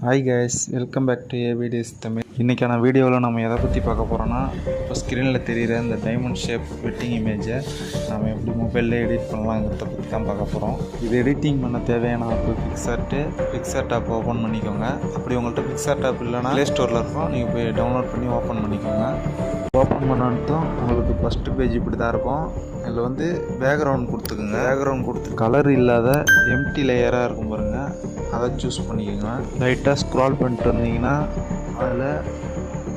Hi guys, welcome back to AVDS Tamil. இன்றைக்கான வீடியோவில் நம்ம எதை பற்றி பார்க்க போகிறோன்னா, இப்போ ஸ்க்ரீனில் தெரிகிற இந்த டைமண்ட் ஷேப் வெட்டிங் இமேஜை நம்ம எப்படி மொபைலில் எடிட் பண்ணலாங்கிறத பற்றி தான் பார்க்க போகிறோம். இது எடிட்டிங் பண்ண தேவையான ஆப்பு பிக்சார்ட் ஆப் ஓப்பன் பண்ணிக்கோங்க. அப்படி உங்கள்கிட்ட பிக்சார்ட் ஆப் இல்லைனா ப்ளே ஸ்டோரில் இருக்கும், நீங்கள் போய் டவுன்லோட் பண்ணி ஓப்பன் பண்ணிக்கோங்க. ஓப்பன் பண்ணட்டும் உங்களுக்கு ஃபஸ்ட்டு பேஜ் இப்படி தான் இருக்கும். இதில் வந்து பேக்ரவுண்ட் கொடுத்துக்குங்க. பேக்ரவுண்ட் கொடுத்து கலர் இல்லாத எம்டி லேயராக இருக்கும் பாருங்கள், அதை சூஸ் பண்ணிக்கோங்க. லைட்டாக ஸ்க்ரால் பண்ணிட்டு வந்தீங்கன்னா அதில்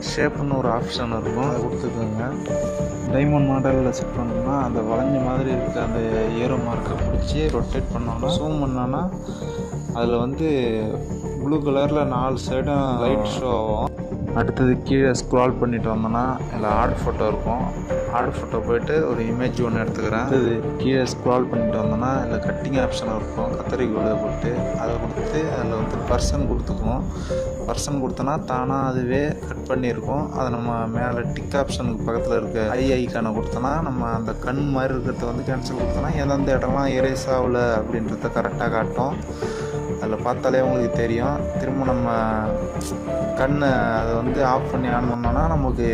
ஷேப்னு ஒரு ஆப்ஷன் இருக்கும், அதை கொடுத்துக்கோங்க. டைமண்ட் மாடலில் செட் பண்ணோம்னா அந்த வளைஞ்ச மாதிரி இருக்க அந்த ஏரோ மார்க்கை பிடிச்சி ரொட்டேட் பண்ணோம்னா ஜூம் பண்ணோன்னா அதில் வந்து ப்ளூ கலரில் 4 சைடும் லைட் ஷோ ஆகும். அடுத்தது கீழே ஸ்க்ரால் பண்ணிட்டு வந்தோன்னா இதில் ஆட் ஃபோட்டோ இருக்கும். ஆட் ஃபோட்டோ போய்ட்டு ஒரு இமேஜ் ஒன்று எடுத்துக்கிறேன். அது கீழே ஸ்க்ரால் பண்ணிட்டு வந்தோன்னா இதில் கட்டிங் ஆப்ஷன் இருக்கும், கத்தரிக்கோலை போட்டு அதை கொடுத்து அதில் வந்து பர்சன் கொடுத்துக்குவோம். பர்சன் கொடுத்தோன்னா தானாக அதுவே கட் பண்ணியிருக்கோம். அதை நம்ம மேலே டிக் ஆப்ஷனுக்கு பக்கத்தில் இருக்க ஐக்கானை கொடுத்தோன்னா நம்ம அந்த கண் மாதிரி இருக்கிறத வந்து கேன்சல் கொடுத்தோன்னா எந்தெந்த இடம்லாம் எரேஸ் ஆகலை அப்படின்றத கரெக்டாக காட்டும். அதில் பார்த்தாலே உங்களுக்கு தெரியும். திரும்ப நம்ம கண்ணை அதை வந்து ஆஃப் பண்ணி ஆன் பண்ணோன்னா நமக்கு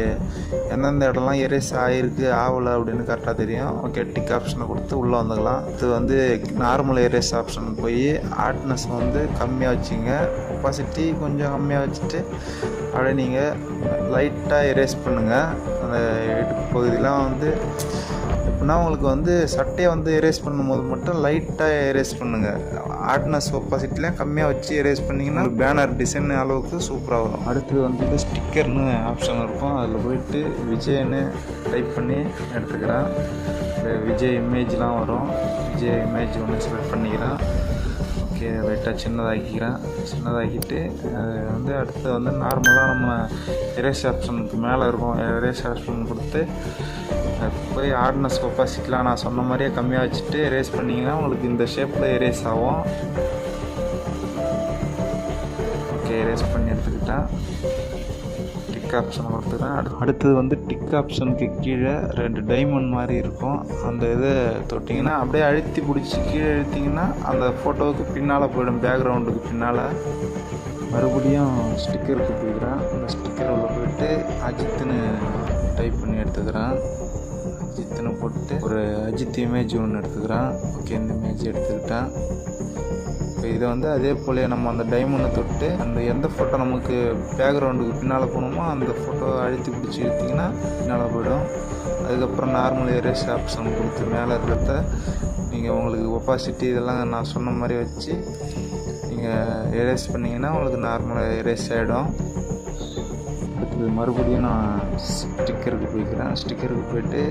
எந்தெந்த இடம்லாம் எரேஸ் ஆகிருக்கு ஆகலை அப்படின்னு கரெக்டாக தெரியும். ஓகே, டிக் ஆப்ஷனை கொடுத்து உள்ளே வந்துக்கலாம். இது வந்து நார்மல் எரேஸ் ஆப்ஷன் போய் ஹார்ட்னஸ் வந்து கம்மியாக வச்சுங்க, ஒப்பாசிட்டி கொஞ்சம் கம்மியாக வச்சுட்டு அப்படியே நீங்கள் லைட்டாக எரேஸ் பண்ணுங்கள். அந்த இடுப்பு பகுதியெலாம் வந்து எப்படின்னா உங்களுக்கு வந்து சட்டையை வந்து எரேஸ் பண்ணும்போது மட்டும் லைட்டாக எரேஸ் பண்ணுங்கள். ஹார்ட்னஸ் ஒப்பாசிட்டிலாம் கம்மியாக வச்சு எரேஸ் பண்ணிங்கன்னா பேனர் டிசைன் அளவுக்கு சூப்பராக வரும். அடுத்தது வந்து ஸ்டிக்கர்னு ஆப்ஷன் இருக்கும், அதில் போயிட்டு விஜய்னு டைப் பண்ணி எடுத்துக்கிறேன். விஜய் இமேஜ்லாம் வரும், விஜய் இமேஜ் ஒன்று செலக்ட் பண்ணிக்கிறேன். ஓகே, லைட்டாக சின்னதாக்கிட்டு அது வந்து அடுத்து வந்து நார்மலாக நம்ம எரேஸ் ஆப்ஷனுக்கு மேலே இருக்கும், எரேஸ் ஆப்ஷன் கொடுத்து போய் ஹார்ட்னஸ் ஒப்பாசிட்டிலாம் நான் சொன்ன மாதிரியே கம்மியாக வச்சுட்டு எரேஸ் பண்ணிங்கன்னா உங்களுக்கு இந்த ஷேப்பில் எரேஸ் ஆகும். ஓகே, எரேஸ் பண்ணி எடுத்துக்கிட்டேன். டிக் ஆப்ஷன் கொடுத்துக்கிறேன். அடுத்தது வந்து டிக் ஆப்ஷனுக்கு கீழே 2 டைமண்ட் மாதிரி இருக்கும், அந்த இதை தொட்டிங்கன்னா அப்படியே அழுத்தி பிடிச்சி கீழே இழுத்திங்கன்னா அந்த ஃபோட்டோவுக்கு பின்னால் போயிடும், பேக்ரவுண்டுக்கு பின்னால். மறுபடியும் ஸ்டிக்கருக்கு போய்க்கிறேன். அந்த ஸ்டிக்கர் உள்ள போயிட்டு அஜித்துன்னு டைப் பண்ணி எடுத்துக்கிறேன். அஜித்துன்னு போட்டு ஒரு அஜித் இமேஜ் ஒன்று எடுத்துக்கிறேன். ஓகே, இந்த இமேஜ் எடுத்துக்கிட்டேன். இப்போ இதை வந்து அதே போல் நம்ம அந்த டைமண்டை தொட்டு அந்த எந்த ஃபோட்டோ நமக்கு பேக்ரவுண்டுக்கு பின்னால் போகணுமோ அந்த ஃபோட்டோ அழுத்தி பிடிச்சி எடுத்திங்கன்னா பின்னால் போய்டும். அதுக்கப்புறம் நார்மல் எரேஸ் ஆப்ஷன் கொடுத்து மேலே இருக்கிறத நீங்கள் உங்களுக்கு ஒப்பாசிட்டி இதெல்லாம் நான் சொன்ன மாதிரி வச்சு நீங்கள் எரேஸ் பண்ணிங்கன்னா உங்களுக்கு நார்மலாக எரேஸ் ஆகிடும். அடுத்தது மறுபடியும் நான் ஸ்டிக்கருக்கு போய்க்கிறேன். ஸ்டிக்கருக்கு போய்ட்டு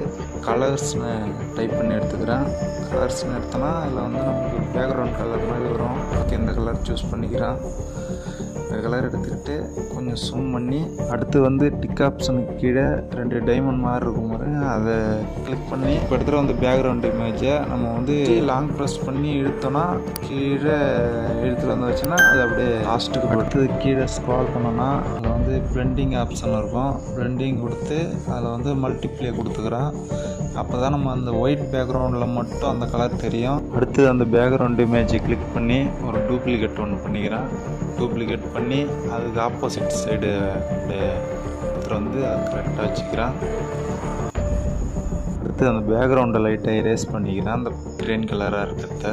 கலர்ஸ்னு டைப் பண்ணி எடுத்துக்கிறேன். கலர்ஸ்னு எடுத்தோன்னா அதில் வந்து நமக்கு பேக்ரவுண்ட் கலர் மாதிரி வரும். ஓகே, இந்த கலர் சூஸ் பண்ணிக்கிறேன். இந்த கலர் எடுத்துக்கிட்டு கொஞ்சம் ஜூம் பண்ணி அடுத்து வந்து டிக் ஆப்ஷனுக்கு கீழே 2 டைமண்ட் மாதிரி இருக்கும் பாரு, அதை கிளிக் பண்ணி இப்போ எடுத்துகிட்டு வந்து பேக்ரவுண்ட் இமேஜை நம்ம வந்து லாங் ப்ரெஸ் பண்ணி இழுத்தோன்னா கீழே எடுத்துகிட்டு வந்து வச்சோன்னா அது அப்படியே லாஸ்ட்டுக்கு அடுத்தது கீழே ஸ்க்ரால் பண்ணோன்னா அதில் வந்து பிளெண்டிங் ஆப்ஷன் இருக்கும். பிளெண்டிங் கொடுத்து அதில் வந்து மல்டிப்ளே கொடுத்துக்கிறேன். அப்போ தான் நம்ம அந்த ஒயிட் பேக்ரவுண்டில் மட்டும் அந்த கலர் தெரியும். அடுத்து அந்த பேக்ரவுண்ட் இமேஜை கிளிக் பண்ணி ஒரு டூப்ளிகேட் ஒன்று பண்ணிக்கிறேன். டூப்ளிகேட் பண்ணி அதுக்கு ஆப்போசிட் சைடு எடுத்துகிட்டு வந்து அது கரெக்டாக வச்சுக்கிறேன். அடுத்து அந்த பேக்ரவுண்டை லைட்டாக எரேஸ் பண்ணிக்கிறேன், அந்த க்ரீன் கலராக இருக்கிறத.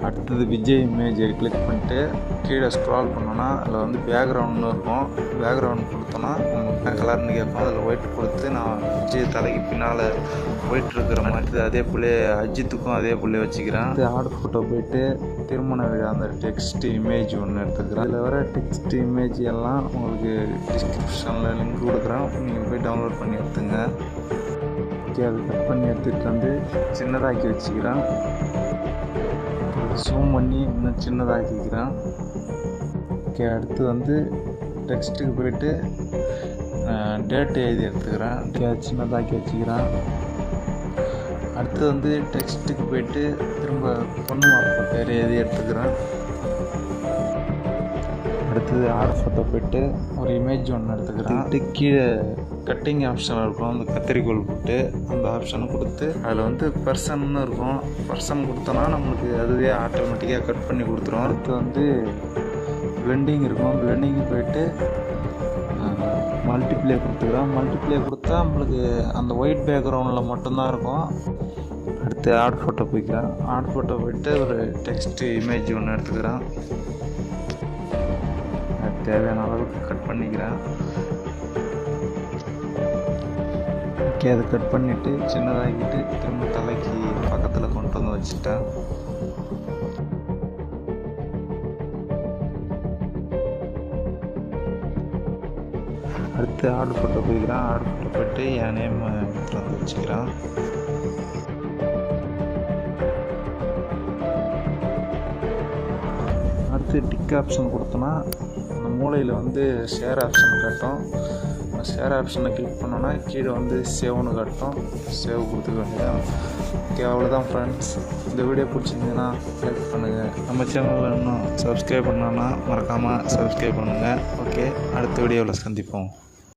அடுத்தது விஜய் இமேஜை கிளிக் பண்ணிட்டு கீழே ஸ்க்ரால் பண்ணோன்னா அதில் வந்து பேக்ரவுண்ட்னு இருக்கும். பேக்ரவுண்ட் கொடுத்தோன்னா என்ன கலர்னு கேட்போம், அதில் ஒயிட் கொடுத்து நான் விஜய் தலைக்கு பின்னால் ஒயிட் இருக்கிற மாதிரி அதே போல் அஜித்துக்கும் அதே போல் வச்சுக்கிறேன். ஆட் ஃபோட்டோ போய்ட்டு திருமண விழா அந்த டெக்ஸ்ட் இமேஜ் ஒன்று எடுத்துக்கிறேன். அதில் வர டெக்ஸ்ட் இமேஜ் எல்லாம் உங்களுக்கு டிஸ்கிரிப்ஷனில் லிங்க் கொடுக்குறேன், நீங்கள் போய் டவுன்லோட் பண்ணி எடுத்துங்க. ஓகே, அதை கட் பண்ணி எடுத்துகிட்டு வந்து சின்னதாக்கி வச்சுக்கிறேன். ஜூம் பண்ணி இன்னும் சின்னதாக்கிக்கிறேன். ஓகே, அடுத்து வந்து டெக்ஸ்ட்டுக்கு போய்ட்டு டேட் எழுதி எடுத்துக்கிறேன். சின்னதாக்கி வச்சுக்கிறேன். அடுத்து வந்து டெக்ஸ்ட்டுக்கு போய்ட்டு திரும்ப பொண்ணு மாப்பிள்ளை பேர் எழுதி எடுத்துக்கிறேன். அடுத்தது ஆட் ஃபோட்டோ போய்ட்டு ஒரு இமேஜ் ஒன்று எடுத்துக்கிறேன். கீழே கட்டிங் ஆப்ஷன் இருக்கும், அந்த கத்திரிக்கோல் போட்டு அந்த ஆப்ஷனை கொடுத்து அதில் வந்து பர்சன்னு இருக்கும். பர்சன் கொடுத்தோன்னா நம்மளுக்கு அதுவே ஆட்டோமேட்டிக்காக கட் பண்ணி கொடுத்துரும். அடுத்து வந்து பிளெண்டிங் இருக்கும். பிளெண்டிங்கு போயிட்டு மல்டிப்ளே கொடுத்துக்கிறோம். மல்டிப்ளே கொடுத்தா நம்மளுக்கு அந்த ஒயிட் பேக்ரவுண்டில் மட்டும்தான் இருக்கும். அடுத்து ஆட் ஃபோட்டோ போய்க்கிறேன். ஆட் ஃபோட்டோ போயிட்டு ஒரு டெக்ஸ்ட் இமேஜ் ஒன்று எடுத்துக்கிறேன். அது தேவையான அளவுக்கு கட் பண்ணிக்கிறேன். ஓகே, அதை கட் பண்ணிவிட்டு சின்னதாகிட்டு திரும்ப தலைக்கு பக்கத்தில் கொண்டு வந்து வச்சுட்டேன். அடுத்து ஆட் ஃபோட்டோ போய்க்கிறேன். ஆட் ஃபோட்டோ போய்ட்டு என் நேம் எடுத்துகிட்டு வந்து வச்சுக்கிறேன். அடுத்து டிக் ஆப்ஷன் கொடுத்தோன்னா அந்த மூலையில் வந்து ஷேர் ஆப்ஷன் காட்டும். ஷேர் ஆப்ஷனை கிளிக் பண்ணோன்னா கீழே வந்து சேவ்னு காட்டும். சேவ் கொடுத்துக்க வேண்டியதான். ஓகே, அவ்வளோதான் ஃப்ரெண்ட்ஸ். இந்த வீடியோ பிடிச்சிருந்ததுன்னா லைக் பண்ணுங்கள். நம்ம சேனலில் இன்னும் சப்ஸ்கிரைப் பண்ணோன்னா மறக்காமல் சப்ஸ்கிரைப் பண்ணுங்கள். ஓகே, அடுத்த வீடியோவில் சந்திப்போம்.